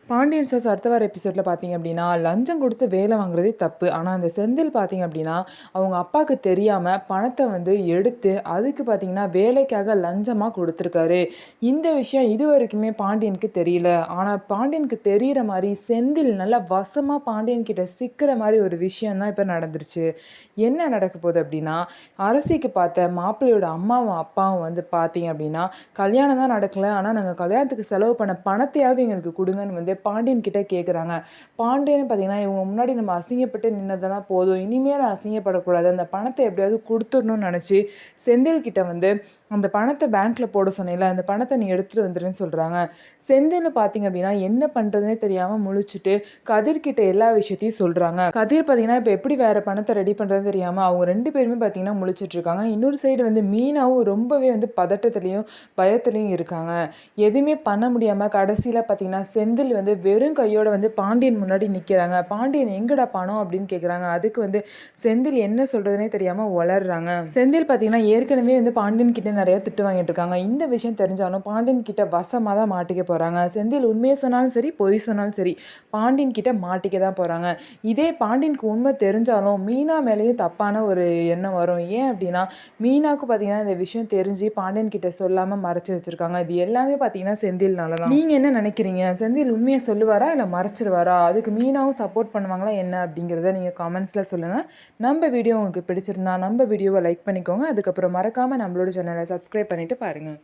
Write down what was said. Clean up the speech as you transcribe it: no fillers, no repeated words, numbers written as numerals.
Pandian stores அடுத்த வார எபிசோடில் பார்த்தீங்க அப்படின்னா லஞ்சம் கொடுத்து வேலை வாங்குறதே தப்பு. ஆனால் அந்த செந்தில் பார்த்தீங்க அப்படின்னா அவங்க அப்பாவுக்கு தெரியாமல் பணத்தை வந்து எடுத்து அதுக்கு பார்த்தீங்கன்னா வேலைக்காக லஞ்சமாக கொடுத்துருக்காரு. இந்த விஷயம் இது வரைக்குமே பாண்டியனுக்கு தெரியல. ஆனால் பாண்டியனுக்கு தெரிகிற மாதிரி செந்தில் நல்லா வசமாக பாண்டியன் கிட்ட சிக்கிற மாதிரி ஒரு விஷயம் தான் இப்போ நடந்துருச்சு. என்ன நடக்க போகுது அப்படின்னா, அரசிக்கு பார்த்த மாப்பிள்ளையோட அம்மாவும் அப்பாவும் வந்து பார்த்தீங்க அப்படின்னா கல்யாணம் தான் நடக்கலை, ஆனால் நாங்கள் கல்யாணத்துக்கு செலவு பண்ண பணத்தையாவது எங்களுக்கு கொடுங்கன்னு வந்து பாண்டியன் கிட்ட கேட்குறாங்க. பாண்டியன் பார்த்தீங்கன்னா இவங்க முன்னாடி நம்ம அசிங்கப்பட்டு நின்னதெல்லாம் போதும், இனிமேல் அசிங்கப்படக்கூடாது, அந்த பணத்தை எப்படியாவது கொடுத்துடணும்னு நினச்சி செந்தில் கிட்ட வந்து அந்த பணத்தை பேங்க்ல போட சொன்னேன்ல, அந்த பணத்தை நீ எடுத்துட்டு வந்துருன்னு சொல்றாங்க. செந்தில் பார்த்தீங்க அப்படின்னா என்ன பண்றதுனே தெரியாம முழிச்சுட்டு கதிர்கிட்ட எல்லா விஷயத்தையும் சொல்றாங்க. கதிர் பார்த்தீங்கன்னா இப்போ எப்படி வேற பணத்தை ரெடி பண்றதுன்னு தெரியாம அவங்க ரெண்டு பேருமே பார்த்தீங்கன்னா முழிச்சிட்டு இருக்காங்க. இன்னொரு சைடு வந்து மீனாவும் ரொம்பவே வந்து பதட்டத்திலையும் பயத்திலையும் இருக்காங்க. எதுவுமே பண்ண முடியாம கடைசியில பார்த்தீங்கன்னா செந்தில் வந்து வெறும் கையோட வந்து பாண்டியன் முன்னாடி நிற்கிறாங்க. பாண்டியன் எங்கடா பணம் அப்படின்னு கேட்குறாங்க. அதுக்கு வந்து செந்தில் என்ன சொல்றதுனே தெரியாம வளர்றாங்க. செந்தில் பார்த்தீங்கன்னா ஏற்கனவே வந்து பாண்டியன் கிட்ட நிறைய திட்டு வாங்கிட்டு இருக்காங்க. இந்த விஷயம் தெரிஞ்சாலும் பாண்டியன் கிட்ட வசமாக தான் மாட்டிக்க போறாங்க. செந்தில் உண்மையை சொன்னாலும் சரி பொய் சொன்னாலும் சரி பாண்டியன் கிட்ட மாட்டிக்க தான் போறாங்க. இதே பாண்டியனுக்கு உண்மை தெரிஞ்சாலும் மீனா மேலேயும் தப்பான ஒரு எண்ணம் வரும். ஏன் அப்படின்னா மீனாவுக்கு பார்த்தீங்கன்னா இந்த விஷயம் தெரிஞ்சு பாண்டியன் கிட்ட சொல்லாமல் மறைச்சு வச்சிருக்காங்க. இது எல்லாமே பார்த்தீங்கன்னா செந்தில்னால தான். நீங்கள் என்ன நினைக்கிறீங்க? செந்தில் உண்மையை சொல்லுவாரா இல்லை மறைச்சிருவாரா? அதுக்கு மீனாவும் சப்போர்ட் பண்ணுவாங்களா என்ன அப்படிங்கிறத நீங்கள் கமெண்ட்ஸில் சொல்லுங்கள். நம்ம வீடியோ உங்களுக்கு பிடிச்சிருந்தா நம்ம வீடியோவை லைக் பண்ணிக்கோங்க. அதுக்கப்புறம் மறக்காமல் நம்மளோட சேனலை சப்ஸ்கிரைப் பண்ணிவிட்டு பாருங்கள்.